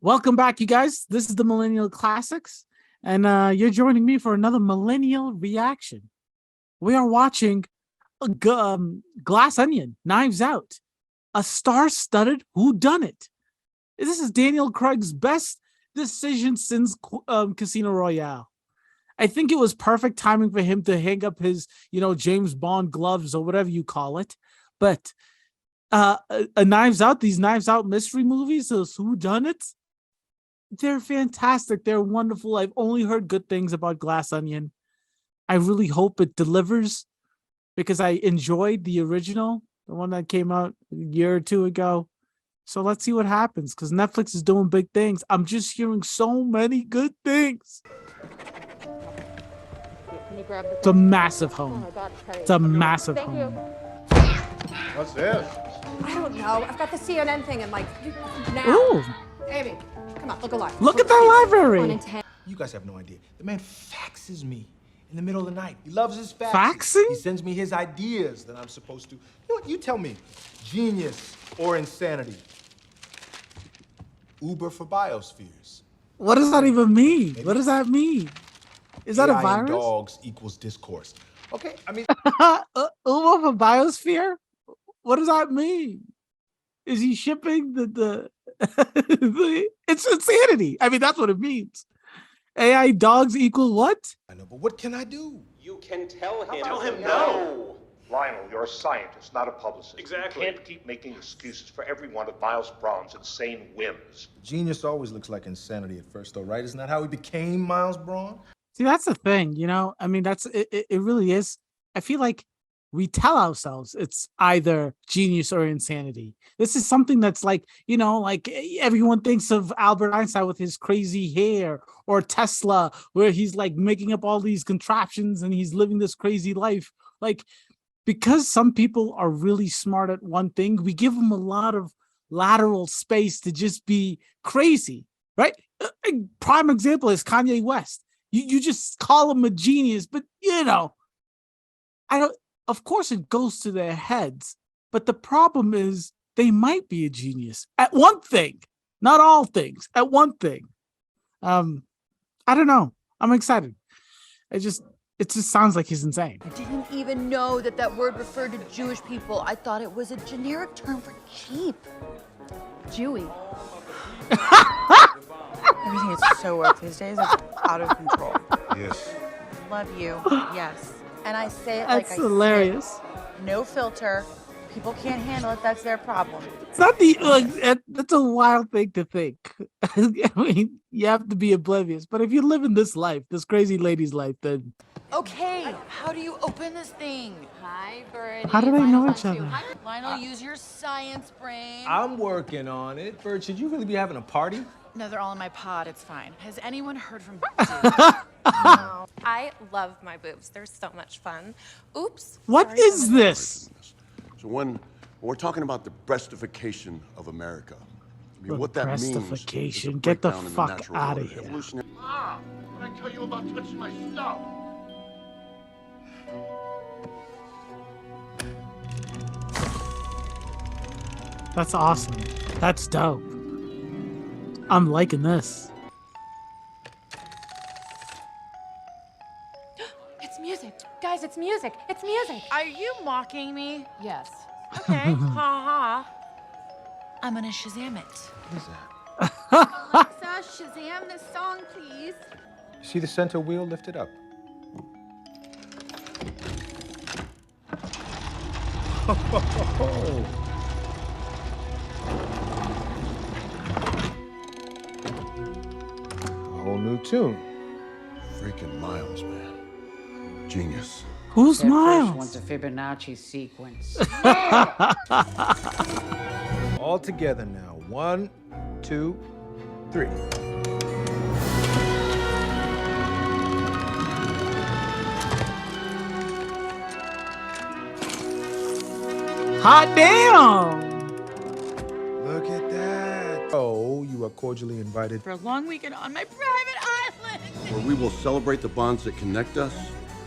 Welcome back, you guys. This is the Millennial Classics, and you're joining me for another Millennial reaction. We are watching Glass Onion, Knives Out, a star-studded whodunit. This is Daniel Craig's best decision since Casino Royale. I think it was perfect timing for him to hang up his, James Bond gloves or whatever you call it. But these Knives Out mystery movies, those whodunits, they're fantastic. They're wonderful. I've only heard good things about Glass Onion. I really hope it delivers because I enjoyed the original, the one that came out a year or two ago. So let's see what happens because Netflix is doing big things. I'm just hearing so many good things. It's a massive home. It's a massive home. What's this? I don't know. I've got the CNN thing and now. Ooh. Amy, come on, look alive. Look at that library. You guys have no idea. The man faxes me in the middle of the night. He loves his faxes. Faxing? He sends me his ideas that I'm supposed to. You know what? You tell me. Genius or insanity? Uber for biospheres. What does that even mean? Maybe. What does that mean? Is that a virus? And dogs equals discourse. Okay, I mean. Uber for biosphere? What does that mean? Is he shipping the it's insanity. I mean, that's what it means. AI dogs equal what? I know, but what can I do? You can tell him. Tell him no. Lionel, you're a scientist, not a publicist. Exactly. You can't keep making excuses for every one of Miles Bron's insane whims. Genius always looks like insanity at first, though, right? Isn't that how he became Miles Bron? See, that's the thing, I mean, that's it really is. I feel like we tell ourselves it's either genius or insanity. This is something that's like everyone thinks of Albert Einstein with his crazy hair, or Tesla, where he's like making up all these contraptions and he's living this crazy life. Like, because some people are really smart at one thing, we give them a lot of lateral space to just be crazy, right? A prime example is Kanye West. You just call him a genius, but of course it goes to their heads, but the problem is they might be a genius at one thing, not all things, at one thing. I don't know. I'm excited. It just sounds like he's insane. I didn't even know that word referred to Jewish people. I thought it was a generic term for cheap. Jewy. Everything is so woke these days. It's out of control. Yes. Love you. Yes. And I say it That's like hilarious. No filter. People can't handle it. That's their problem. It's not that's a wild thing to think. I mean, you have to be oblivious. But if you live in this life, this crazy lady's life, then. Okay, how do you open this thing? Hi, Birdie. How do they know each other? Lionel, use your science brain. I'm working on it. Bird, should you really be having a party? No, they're all in my pod. It's fine. Has anyone heard from No. I love my boobs. They're so much fun. Oops. What is this? So when we're talking about the breastification of America, I mean, what that means is a breastification. Get the breakdown in fuck natural out order. of here. Evolutionary. Ah, what did I tell you about touching my stuff? That's awesome. That's dope. I'm liking this. It's music. Guys, it's music. It's music. Are you mocking me? Yes. Okay. Ha ha. I'm gonna Shazam it. What is that? Alexa, Shazam this song, please. See the center wheel lifted up? A whole new tune. Freaking Miles, man. Genius. Who's That Miles? first one's a Fibonacci sequence. All together now. 1, 2, 3. Hot damn! Look at that. Oh, you are cordially invited. For a long weekend on my private island. Where we will celebrate the bonds that connect us,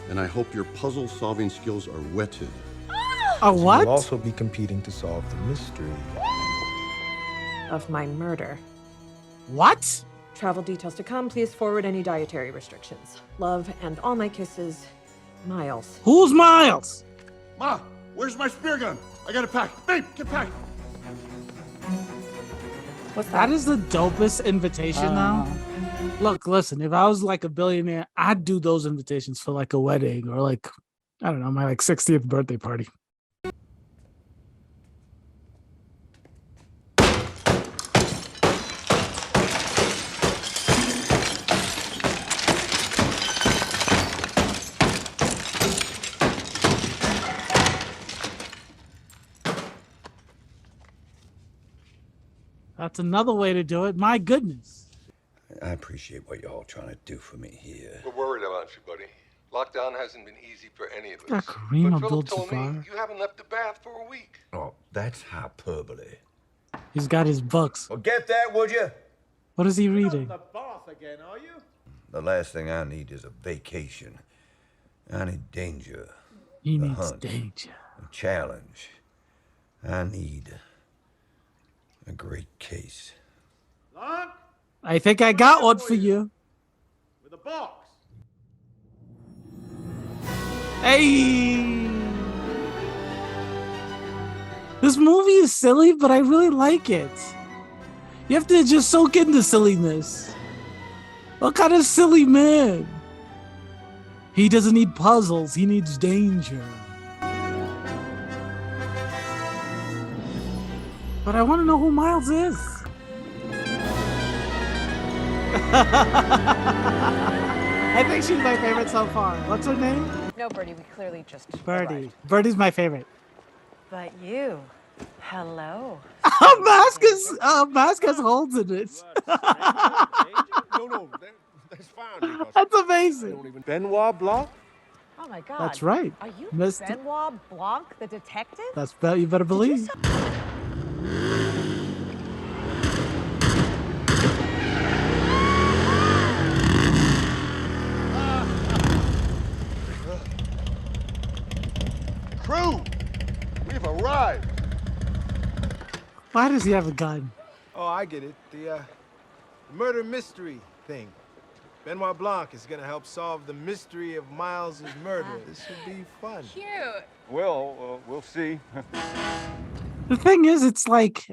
and I hope your puzzle-solving skills are whetted. A what? You'll also be competing to solve the mystery Of my murder. What? Travel details to come. Please forward any dietary restrictions. Love and all my kisses, Miles. Who's Miles? Ma, where's my spear gun? I got it packed. Babe, get packed. What's That is the dopest invitation now. Look, listen, if I was like a billionaire, I'd do those invitations for like a wedding or like, I don't know, my like 60th birthday party. That's another way to do it. My goodness. I appreciate what y'all trying to do for me here. We're worried about you, buddy. Lockdown hasn't been easy for any of us. Got Kareem But Philip told me Abdul-Jabbar. you haven't left the bath for a week. Oh, that's hyperbole. He's got his books. Well, get that, would you? What is he reading? The bath again, are you? The last thing I need is a vacation. I need danger, He the needs hunt. danger. a challenge. I need a great case. Blanc, I think I got one for you. with a box. Hey! This movie is silly, but I really like it. You have to just soak in the silliness. What kind of silly man? He doesn't need puzzles, he needs danger. But I want to know who Miles is. I think she's my favorite so far. What's her name? No, Birdie, we clearly just Birdie. Birdie's my favorite. But you, hello. Mascus holds in it. No, that's fine. Because That's I amazing. don't even. Benoit Blanc? Oh my God. That's right. Are you Mr. Benoit Blanc, the detective? That's you better believe. Crew, we've arrived. Why does he have a gun? Oh, I get it. The murder mystery thing. Benoit Blanc is gonna help solve the mystery of Miles' murder. This should be fun. Cute. Well, we'll see. The thing is, it's like,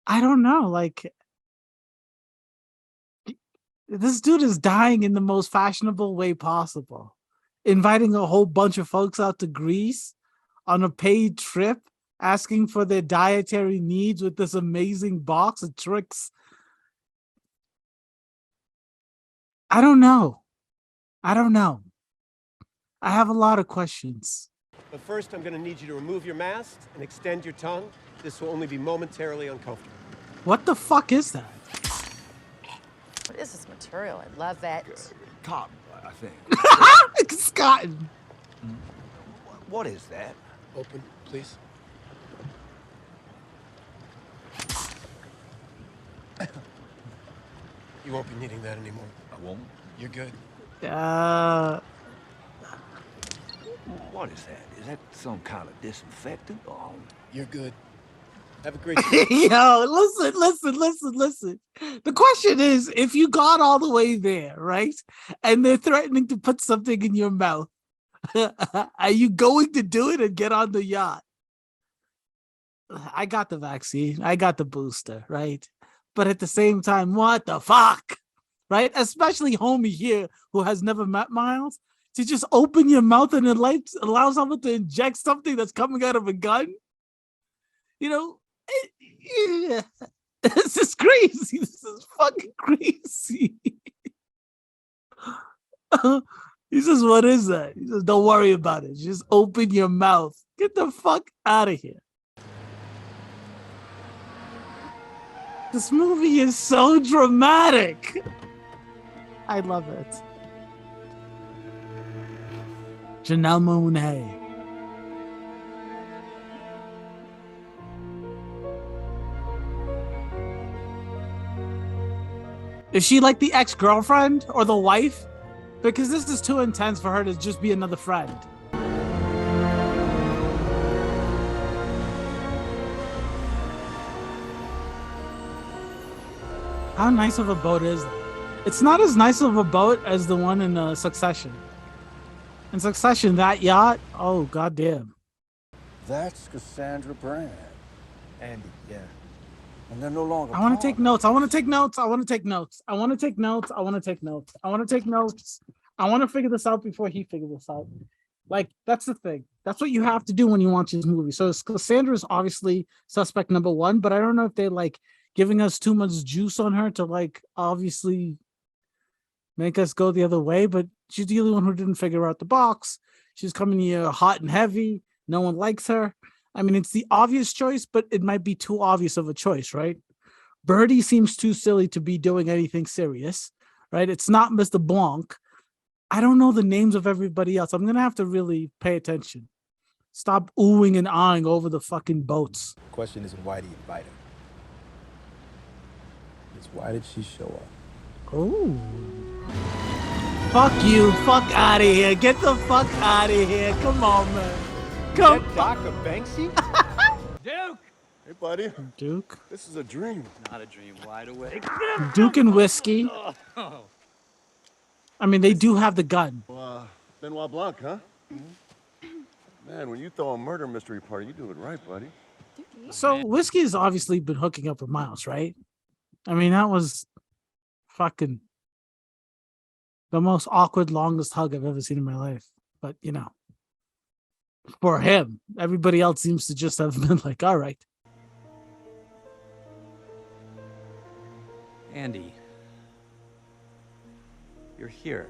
I don't know, like, this dude is dying in the most fashionable way possible, inviting a whole bunch of folks out to Greece on a paid trip, asking for their dietary needs with this amazing box of tricks. I don't know. I have a lot of questions. But first, I'm going to need you to remove your mask and extend your tongue. This will only be momentarily uncomfortable. What the fuck is that? What is this material? I love it. Cotton, I think. It's cotton. What is that? Open, please. You won't be needing that anymore. I won't. You're good. What is that? Is that some kind of disinfectant? Oh, You're good. Have a great day. Yo, listen. The question is, if you got all the way there, right, and they're threatening to put something in your mouth, are you going to do it and get on the yacht? I got the vaccine. I got the booster, right? But at the same time, what the fuck? Right? Especially homie here who has never met Miles. To just open your mouth and allow someone to inject something that's coming out of a gun? You know, this is crazy. This is fucking crazy. He says, what is that? He says, don't worry about it. Just open your mouth. Get the fuck out of here. This movie is so dramatic. I love it. Janelle Monáe. Is she like the ex-girlfriend or the wife? Because this is too intense for her to just be another friend. How nice of a boat is that? It's not as nice of a boat as the one in Succession. In Succession, that yacht, oh goddamn. That's Cassandra Brand. Andy, yeah. And they're no longer I want to take notes. I want to take notes. I want to take notes. I want to take notes. I want to take notes. I want to take notes. I want to figure this out before he figures this out. Like, that's the thing. That's what you have to do when you watch this movie. So Cassandra is obviously suspect number one, but I don't know if they're like giving us too much juice on her to like obviously make us go the other way. But she's the only one who didn't figure out the box. She's coming here hot and heavy. No one likes her. I mean, it's the obvious choice, but it might be too obvious of a choice, right? Birdie seems too silly to be doing anything serious, right? It's not Mr. Blanc. I don't know the names of everybody else. I'm going to have to really pay attention. Stop oohing and ahhing over the fucking boats. The question isn't why do you invite her? It's why did she show up? Oh. Fuck you. Fuck out of here. Get the fuck out of here. Come on, man. Come on. Dr. Banksy? Duke! Hey, buddy. Duke. This is a dream. Not a dream, wide awake. Duke and whiskey. I mean, they do have the gun. Benoit Blanc, huh? Man, when you throw a murder mystery party, you do it right, buddy. So whiskey has obviously been hooking up with Miles, right? I mean, that was fucking the most awkward, longest hug I've ever seen in my life. But, you know, for him, everybody else seems to just have been like, all right. Andy, you're here.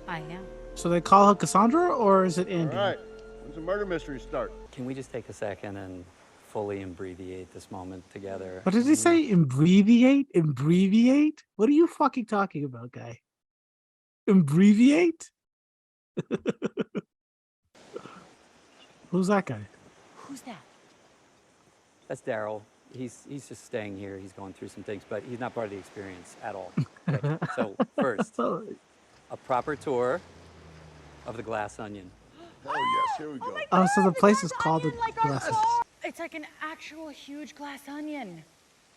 I am. So they call her Cassandra, or is it Andy? All right. When's the murder mystery start? Can we just take a second and fully abbreviate this moment together? What did he say? Abbreviate? Abbreviate? What are you fucking talking about, guy? Abbreviate? Who's that guy? Who's that? That's Daryl. He's just staying here. He's going through some things, but he's not part of the experience at all. Okay. So first, a proper tour of the Glass Onion. Oh yes, here we go. Oh, so the place is called the Glass. It's like an actual huge glass onion.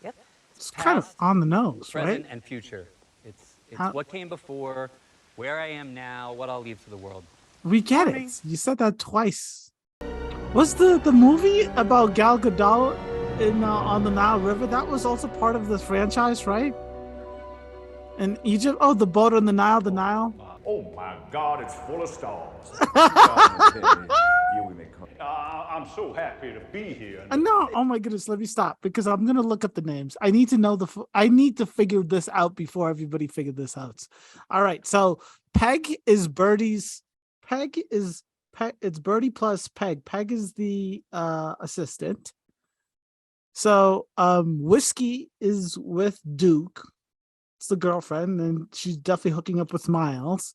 Yep. It's kind of on the nose, Present right? and future. It's How- what came before, where I am now, what I'll leave to the world. We get it. You said that twice. Was the movie about Gal Gadot in on the Nile River? That was also part of this franchise, right? In Egypt? Oh, the boat on the Nile, the Nile. Oh my God, it's full of stars. I'm so happy to be here. No, oh my goodness, let me stop because I'm gonna look up the names. I need to know I need to figure this out before everybody figured this out. All right, so Peg is Birdie's. It's Birdie plus Peg. Peg is the assistant. So Whiskey is with Duke. It's the girlfriend, and she's definitely hooking up with Miles.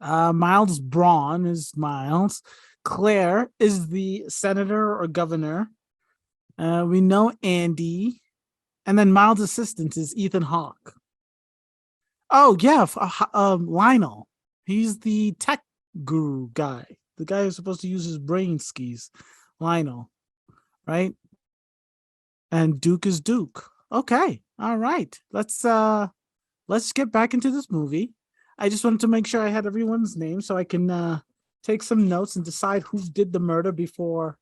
Miles Bron is Miles. Claire is the senator or governor. We know Andy. And then Miles' assistant is Ethan Hawke. Oh, yeah. Lionel. He's the tech guru guy. The guy who's supposed to use his brain skis. Lionel. Right? And Duke is Duke. Okay. All right. Let's get back into this movie. I just wanted to make sure I had everyone's name so I can take some notes and decide who did the murder before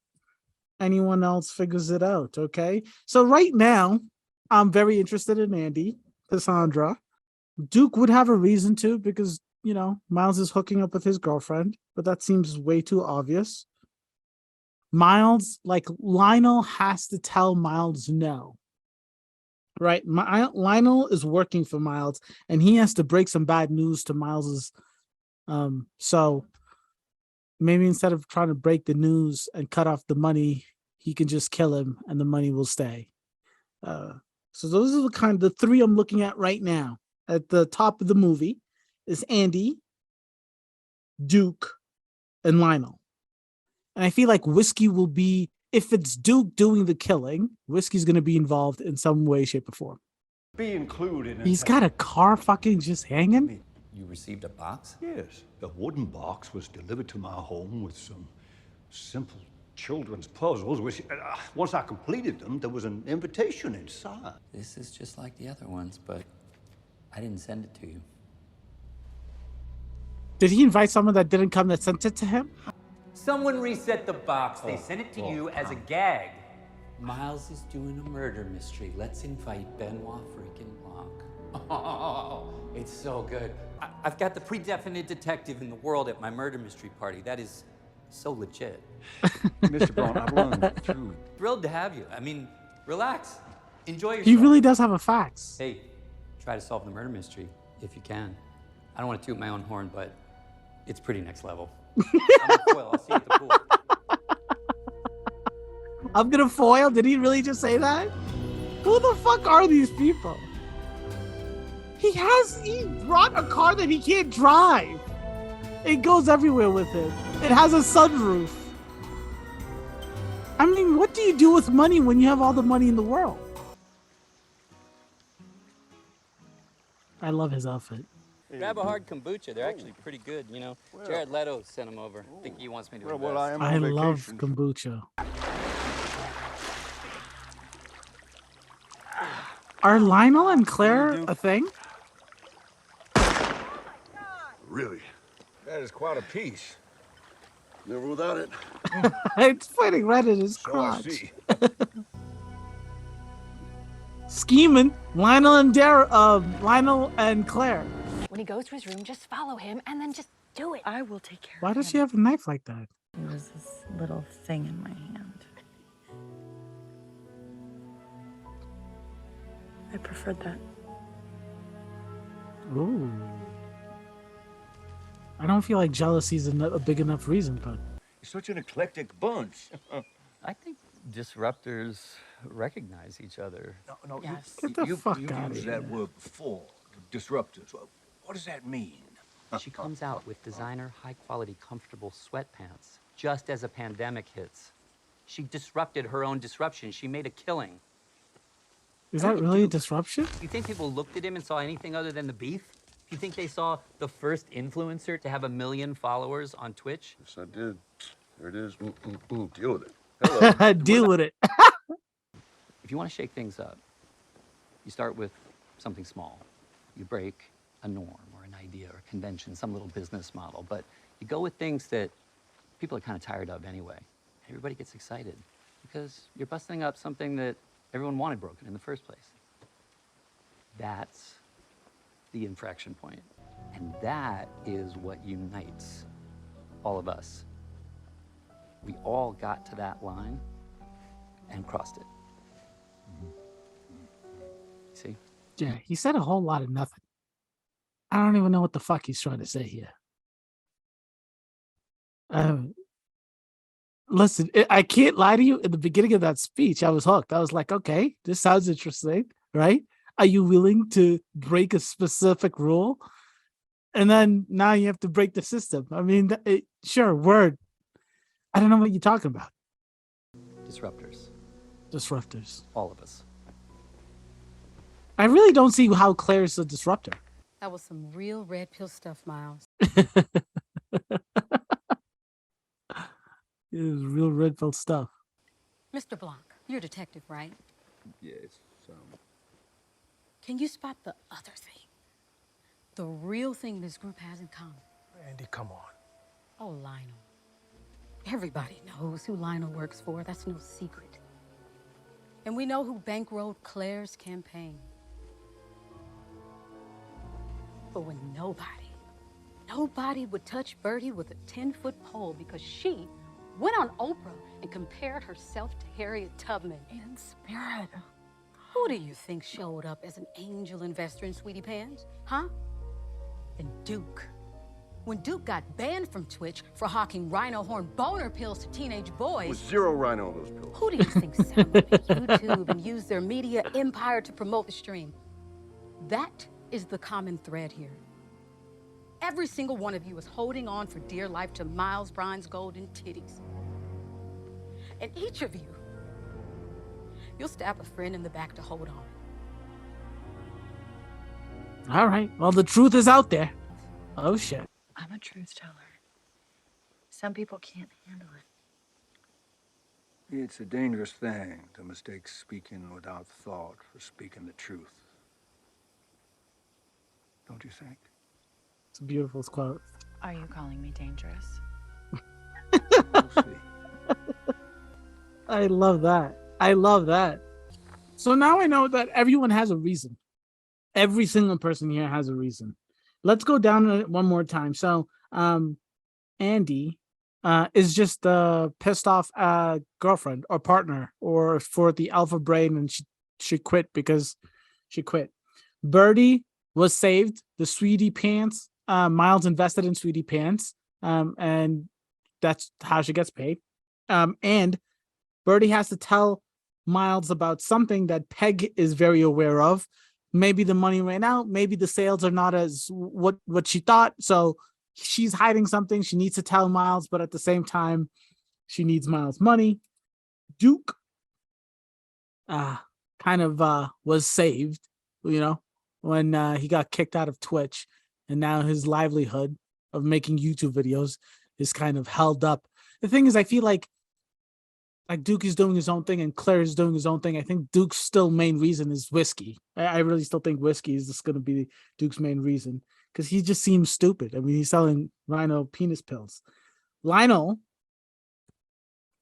anyone else figures it out. Okay. So right now, I'm very interested in Andy, Cassandra. Duke would have a reason to because, you know, Miles is hooking up with his girlfriend, but that seems way too obvious. Miles, like Lionel has to tell Miles no. Right. Lionel is working for Miles and he has to break some bad news to Miles's. So maybe instead of trying to break the news and cut off the money, he can just kill him and the money will stay. So those are the three I'm looking at right now. At the top of the movie is Andy, Duke, and Lionel. And I feel like Whiskey will be, if it's Duke doing the killing, Whiskey's going to be involved in some way, shape, or form. Be included in He's got a car fucking just hanging? You received a box? Yes, a wooden box was delivered to my home with some simple children's puzzles, which, once I completed them, there was an invitation inside. This is just like the other ones, but I didn't send it to you. Did he invite someone that didn't come that sent it to him? Someone reset the box. They sent it to you as a gag. Miles is doing a murder mystery. Let's invite Benoit freaking Blanc. Oh, it's so good. I've got the pre-definite detective in the world at my murder mystery party. That is so legit. Mr. Bron, I've learned through. Thrilled to have you. I mean, relax. Enjoy yourself. He really does have a fax. Hey, try to solve the murder mystery if you can. I don't want to toot my own horn, but it's pretty next level. I'm a foil. I'll see you at the pool. I'm gonna foil? Did he really just say that? Who the fuck are these people? He brought a car that he can't drive. It goes everywhere with it. It has a sunroof. I mean, what do you do with money when you have all the money in the world? I love his outfit. Grab a hard kombucha. They're actually pretty good, you know. Jared Leto sent them over. I think he wants me to invest. Well, I am I on love vacation. kombucha. Are Lionel and Claire a thing? Really? That is quite a piece. Never without it. It's pointing right at his So I crotch. see. Scheming. Lionel and Claire. When he goes to his room, just follow him and then just do it. I will take care Why of does him. she have a knife like that? It was this little thing in my hand. I preferred that. Ooh. I don't feel like jealousy is a big enough reason, but You're such an eclectic bunch. I think disruptors recognize each other. No, Yes. Get the fuck you've outta used here. that word before. Disruptors. Well, what does that mean? She comes out with designer, high-quality, comfortable sweatpants just as a pandemic hits. She disrupted her own disruption. She made a killing. is that really a disruption? You think people looked at him and saw anything other than the beef? You think they saw the first influencer to have 1 million followers on Twitch? Yes, I did. There it is. Deal with it. Hello. Deal with it. If you want to shake things up, you start with something small. You break a norm or an idea or a convention, some little business model, but you go with things that people are kind of tired of anyway. Everybody gets excited because you're busting up something that everyone wanted broken in the first place. That's the infraction point. And that is what unites all of us. We all got to that line and crossed it. See? Yeah, he said a whole lot of nothing. I don't even know what the fuck he's trying to say here. Listen, I can't lie to you. In the beginning of that speech, I was hooked. I was like, okay, this sounds interesting, right? Are you willing to break a specific rule? And then now you have to break the system. I mean, sure, word. I don't know what you're talking about. Disruptors. Disruptors. All of us. I really don't see how Claire's a disruptor. That was some real red pill stuff, Miles. It was real red pill stuff. Mr. Blanc, you're a detective, right? Yes. Can you spot the other thing? The real thing this group has in common? Andy, come on. Oh, Lionel. Everybody knows who Lionel works for. That's no secret. And we know who bankrolled Claire's campaign. But when nobody would touch Bertie with a 10-foot pole because she went on Oprah and compared herself to Harriet Tubman. In spirit. Who do you think showed up as an angel investor in Sweetie Pants? Huh? And Duke. When Duke got banned from Twitch for hawking rhino horn boner pills to teenage boys, With 0 rhino on those pills. who do you think set up YouTube and used their media empire to promote the stream? That is the common thread here. Every single one of you is holding on for dear life to Miles Bron's golden titties. And each of you, you'll stab a friend in the back to hold on. All right. Well, the truth is out there. Oh, shit. I'm a truth teller. Some people can't handle it. It's a dangerous thing to mistake speaking without thought for speaking the truth. Don't you think? It's a beautiful quote. Are you calling me dangerous? We'll see. I love that. I love that. So now I know that everyone has a reason. Every single person here has a reason. Let's go down it one more time. So, Andy is just pissed off girlfriend or partner or for the alpha brain, and she quit because she quit. Birdie was saved. The Sweetie Pants. Miles invested in Sweetie Pants, and that's how she gets paid. And Birdie has to tell Miles about something that Peg is very aware of. Maybe the money ran out. Maybe the sales are not as what she thought. So she's hiding something. She needs to tell Miles, but at the same time, she needs Miles' money. Duke kind of was saved, when he got kicked out of Twitch, and now his livelihood of making YouTube videos is kind of held up. The thing is, I feel like Duke is doing his own thing and Claire is doing his own thing. I think Duke's still main reason is whiskey. I really still think whiskey is just going to be Duke's main reason because he just seems stupid. I mean, he's selling Rhino penis pills. Lionel,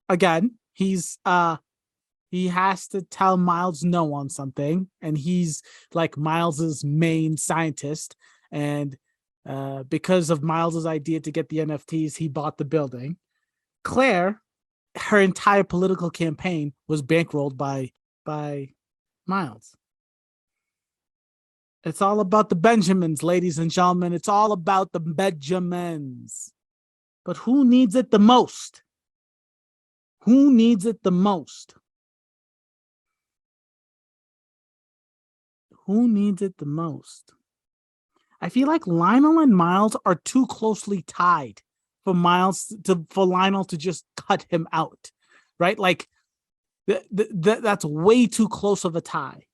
again, he has to tell Miles no on something, and he's like Miles's main scientist. And because of Miles's idea to get the NFTs, he bought the building. Claire, her entire political campaign was bankrolled by Miles. It's all about the Benjamins, ladies and gentlemen. It's all about the Benjamins. But who needs it the most? Who needs it the most? Who needs it the most? I feel like Lionel and Miles are too closely tied for Lionel to just cut him out, right? Like that's way too close of a tie.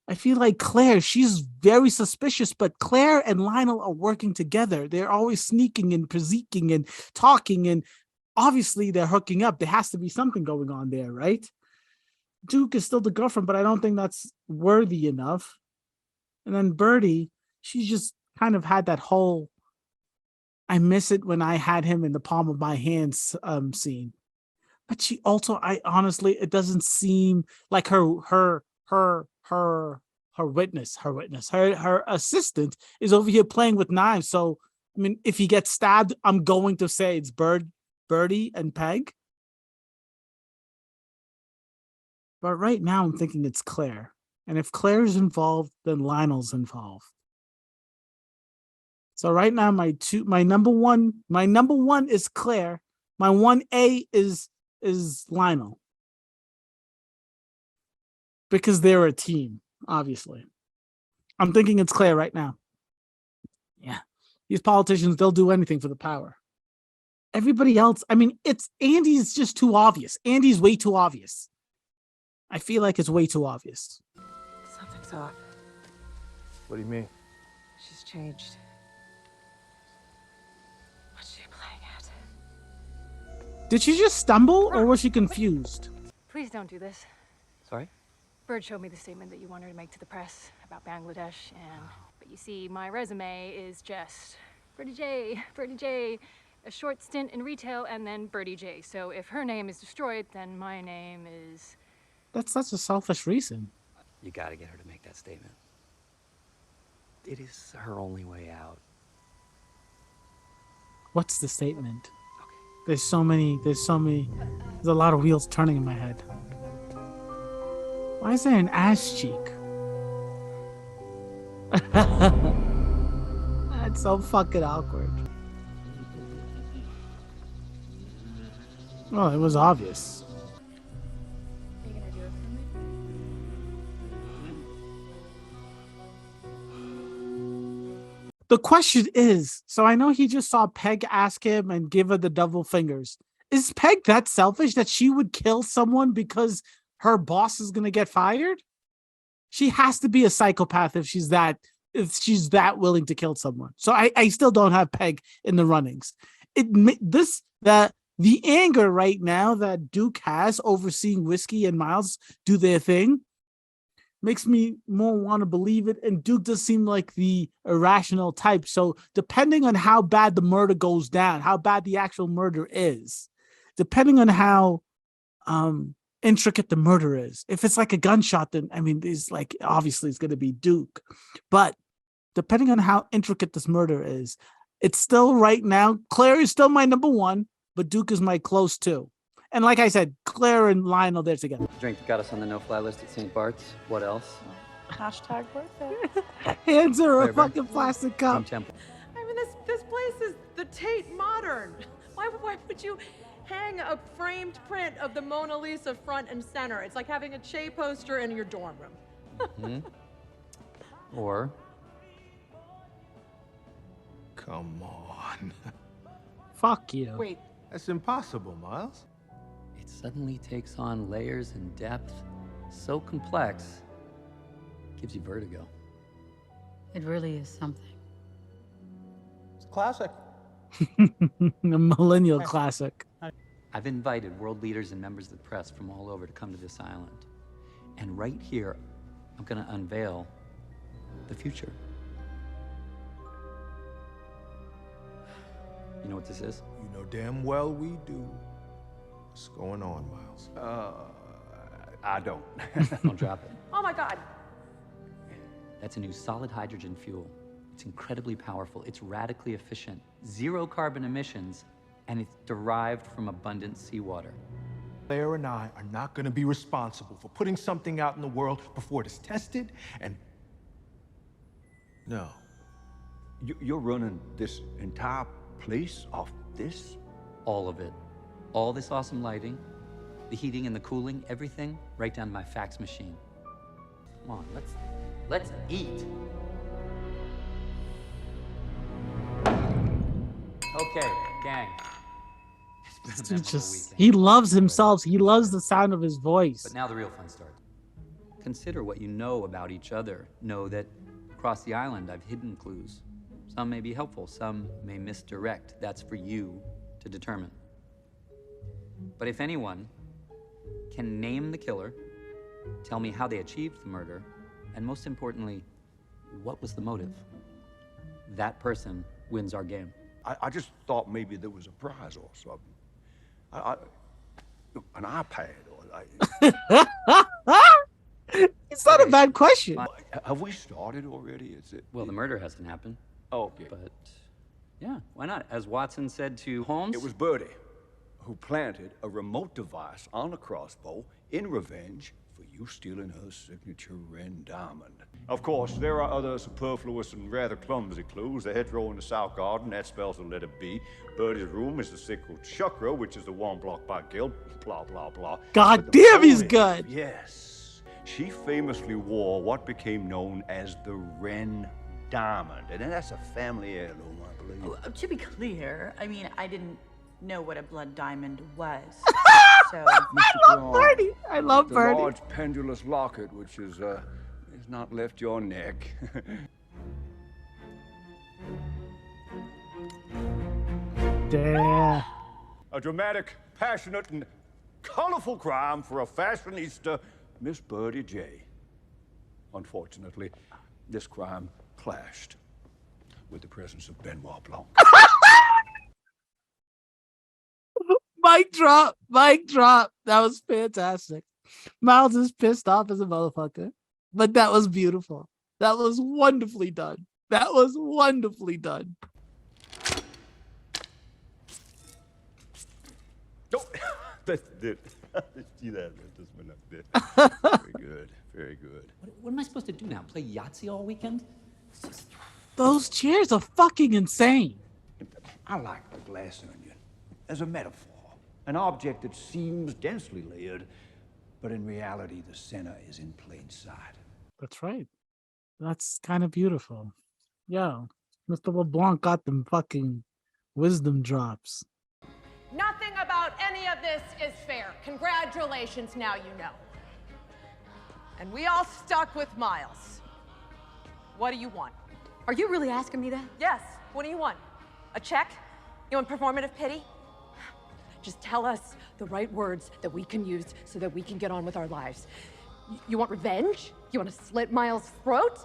I feel like Claire, she's very suspicious, but Claire and Lionel are working together. They're always sneaking and preseeking and talking, and obviously they're hooking up. There has to be something going on there, right? Duke is still the girlfriend, but I don't think that's worthy enough. And then Birdie, she just kind of had that whole I miss it when I had him in the palm of my hands scene. But she also, it doesn't seem like her assistant is over here playing with knives. So, I mean, if he gets stabbed, I'm going to say it's Birdie and Peg. But right now I'm thinking it's Claire. And if Claire's involved, then Lionel's involved. So right now, my number one is Claire. My 1A is Lionel. Because they're a team, obviously. I'm thinking it's Claire right now. Yeah. These politicians, they'll do anything for the power. Everybody else, I mean, Andy's just too obvious. Andy's way too obvious. I feel like it's way too obvious. Something's off. What do you mean? She's changed. What's she playing at? Did she just stumble or was she confused? Please don't do this. Sorry? Bird showed me the statement that you wanted to make to the press about Bangladesh, but you see, my resume is just Birdie J, a short stint in retail, and then Birdie J. So if her name is destroyed, then my name is... That's such a selfish reason. You gotta get her to make that statement. It is her only way out. What's the statement? Okay. There's a lot of wheels turning in my head. Why is there an ass cheek? That's so fucking awkward. Well, it was obvious. The question is, so I know he just saw Peg ask him and give her the double fingers. Is Peg that selfish that she would kill someone because her boss is going to get fired? She has to be a psychopath if she's that willing to kill someone. So I still don't have Peg in the runnings. The the anger right now that Duke has overseeing Whiskey and Miles do their thing makes me more want to believe it. And Duke does seem like the irrational type. So depending on how bad the murder goes down, how bad the actual murder is, depending on how intricate the murder is, if it's like a gunshot, then I mean, there's like, obviously it's going to be Duke, but depending on how intricate this murder is, it's still right now, Claire is still my number one, but Duke is my close two. And like I said, Claire and Lionel, they're together. Drink that got us on the no-fly list at St. Bart's. What else? Hashtag worth it. Hands are a Flavor. fucking plastic cup. Room temp. I mean, this place is the Tate Modern. Why would you hang a framed print of the Mona Lisa front and center? It's like having a Che poster in your dorm room. Or Come on. Fuck you. Wait. That's impossible, Miles. it suddenly takes on layers and depth so complex, it gives you vertigo. It really is something. It's a classic. A millennial classic. I've invited world leaders and members of the press from all over to come to this island. And right here, I'm gonna unveil the future. You know what this is? You know damn well we do. What's going on, Miles? I don't. Don't drop it. Oh my God. That's a new solid hydrogen fuel. It's incredibly powerful. It's radically efficient. 0 carbon emissions, and it's derived from abundant seawater. Claire and I are not going to be responsible for putting something out in the world before it is tested and... No. You're running this entire place off this? All of it. All this awesome lighting, the heating and the cooling, everything, right down to my fax machine. Come on, let's eat. Okay, gang. It's been a memorable weekend. He loves himself. He loves the sound of his voice. But now the real fun starts. Consider what you know about each other. Know that across the island, I've hidden clues. Some may be helpful, some may misdirect. That's for you to determine. But if anyone can name the killer, tell me how they achieved the murder, and most importantly, what was the motive, that person wins our game. I just thought maybe there was a prize or something. An iPad or It's not a bad question. Have we started already? Is it? Well, the murder hasn't happened. Oh, okay. But yeah, why not? As Watson said to Holmes, It was Birdie who planted a remote device on a crossbow in revenge for you stealing her signature Ren diamond. Of course, there are other superfluous and rather clumsy clues. The hedgerow in the south garden, that spells the letter B. Birdie's room is the sacred chakra, which is the one blocked by guilt, blah, blah, blah. God damn, he's good. Yes. She famously wore what became known as the Ren diamond. And that's a family heirloom, I believe. Oh, to be clear, I mean, I didn't know what a blood diamond was. So I love Birdie. I love the Birdie. large pendulous locket, which is not left your neck. Damn. A dramatic, passionate, and colorful crime for a fashionista, Miss Birdie J. Unfortunately, this crime clashed with the presence of Benoit Blanc. Mic drop. Mic drop. That was fantastic. Miles is pissed off as a motherfucker, but that was beautiful. That was wonderfully done. That was wonderfully done. Oh, that's it. See that? This one up there. Very good. Very good. what am I supposed to do now? Play Yahtzee all weekend? Those chairs are fucking insane. I like the glass onion as a metaphor. An object that seems densely layered, but in reality, the center is in plain sight. That's right. That's kind of beautiful. Yo, Mr. LeBlanc got them fucking wisdom drops. Nothing about any of this is fair. Congratulations, now you know. And we all stuck with Miles. What do you want? Are you really asking me that? Yes, what do you want? A check? You want performative pity? Just tell us the right words that we can use so that we can get on with our lives. You want revenge? You want to slit Miles' throat?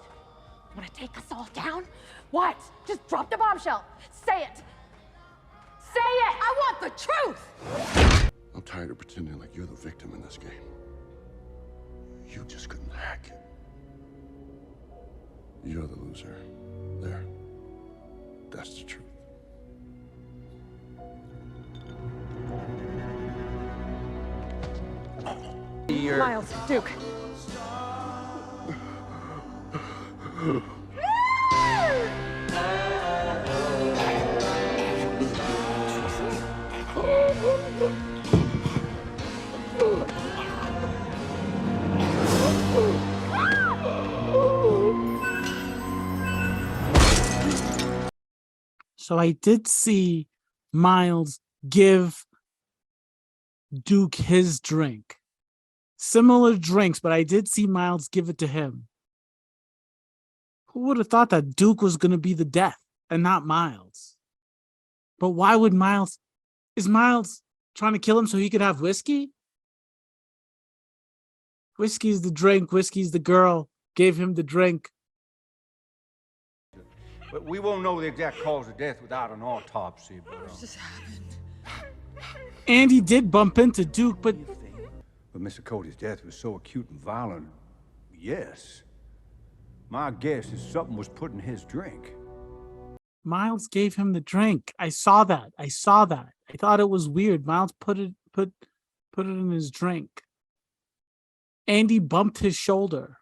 You want to take us all down? What? Just drop the bombshell. Say it. Say it! I want the truth! I'm tired of pretending like you're the victim in this game. You just couldn't hack it. You're the loser. There. That's the truth. Miles, Duke. So I did see Miles give Duke his drink. Similar drinks, but I did see Miles give it to him. Who would have thought that Duke was going to be the death and not Miles? But why would Miles... Is Miles trying to kill him so he could have whiskey? Whiskey's the drink. Whiskey's the girl. Gave him the drink. But we won't know the exact cause of death without an autopsy. But, What just happened? Andy did bump into Duke, but... But Mr. Cody's death was so acute and violent, yes. My guess is something was put in his drink. Miles gave him the drink. I saw that. I thought it was weird. Miles put it in his drink. Andy bumped his shoulder.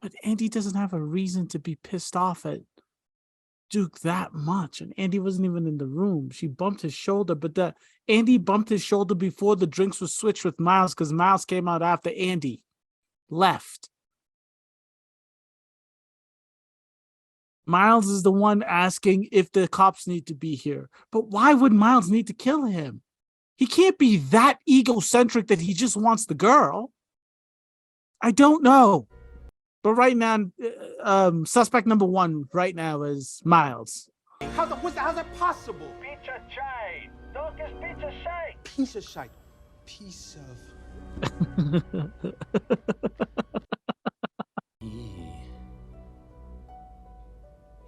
But Andy doesn't have a reason to be pissed off at Duke that much. And Andy wasn't even in the room. She bumped his shoulder, but Andy bumped his shoulder before the drinks were switched with Miles because Miles came out after Andy left. Miles is the one asking if the cops need to be here. But why would Miles need to kill him? He can't be that egocentric that he just wants the girl. I don't know. But right now, suspect number one right now is Miles. How's that possible? Pizza shite. Dog is pizza shite. Piece of shite. Piece of...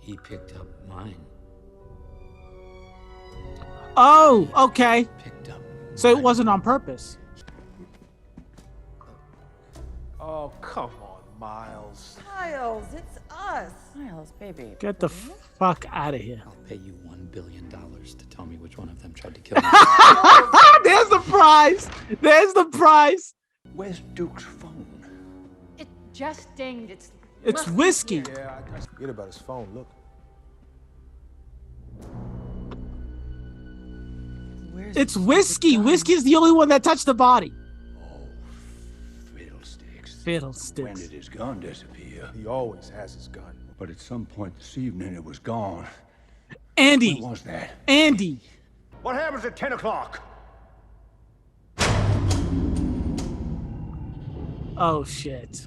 He picked up mine. Oh, okay. So it wasn't on purpose. Oh, come on, Miles. Miles, it's us. Miles, baby. Get the fuck out of here. I'll pay you $1 billion to tell me which one of them tried to kill me. There's the prize. There's the prize. Where's Duke's phone? It just dinged. It's whiskey. Yeah, I just forget about his phone. Look. It's whiskey. Whiskey is the only one that touched the body. Fiddlesticks. When did his gun disappear? He always has his gun. But at some point this evening, it was gone. Andy. When was that? Andy. What happens at 10 o'clock? Oh, shit.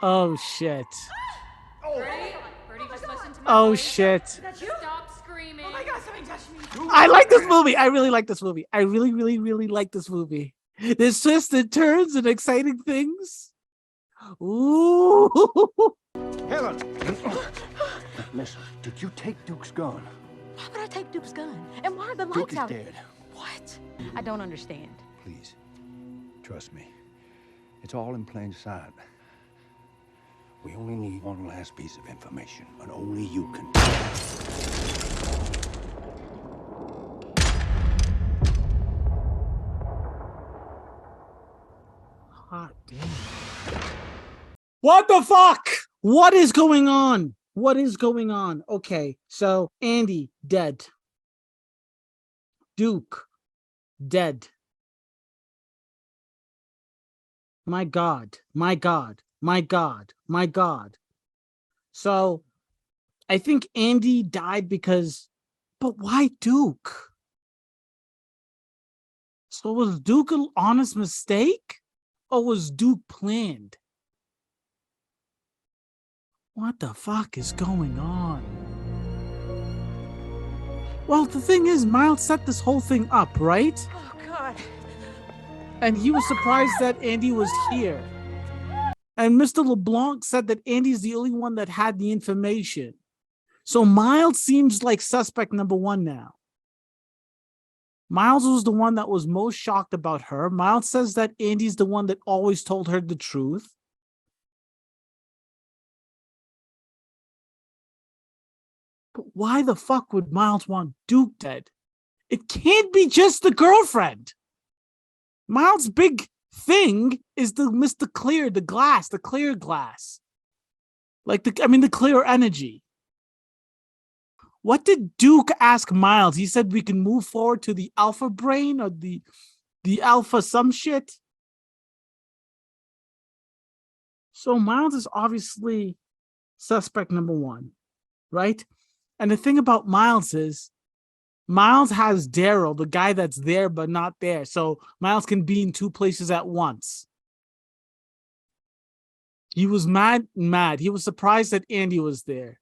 Oh, shit. Birdie, just listen to my Oh, voice. shit. Stop screaming. Oh my God, something touched me. I like this movie. I really like this movie. I really, really, really like this movie. There's twists and turns and exciting things. Ooh. Helen! Listen, did you take Duke's gun? Why would I take Duke's gun? And why are the Duke lights is out? dead. What? I don't understand. Please, trust me. It's all in plain sight. We only need one last piece of information, and only you can. Hot damn. What the fuck? What is going on? What is going on? Okay, so Andy, dead. Duke, dead. My God, my God, my God, my God. So I think Andy died because, but why Duke? So was Duke an honest mistake? Or was Duke planned? What the fuck is going on? Well, the thing is, Miles set this whole thing up, right? Oh, God. And he was surprised that Andy was here. And Mr. LeBlanc said that Andy's the only one that had the information. So Miles seems like suspect number one now. Miles was the one that was most shocked about her. Miles says that Andy's the one that always told her the truth. But why the fuck would Miles want Duke dead? It can't be just the girlfriend. Miles' big thing is the Mr. Clear, the glass, the clear glass. Like the clear energy. What did Duke ask Miles? He said we can move forward to the alpha brain or the alpha some shit. So Miles is obviously suspect number one, right? And the thing about Miles is Miles has Daryl, the guy that's there but not there. So Miles can be in two places at once. He was mad. He was surprised that Andy was there.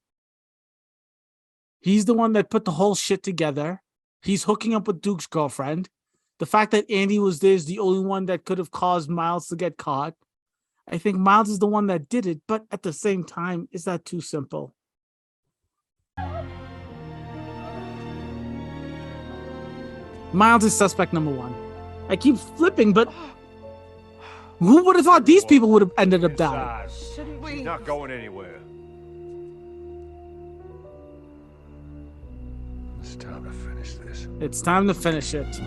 He's the one that put the whole shit together. He's hooking up with Duke's girlfriend. The fact that Andy was there is the only one that could have caused Miles to get caught. I think Miles is the one that did it, but at the same time, is that too simple? Miles is suspect number one. I keep flipping, but who would have thought these people would have ended up dying? Shouldn't we? He's not going anywhere. It's time to finish this. It's time to finish it.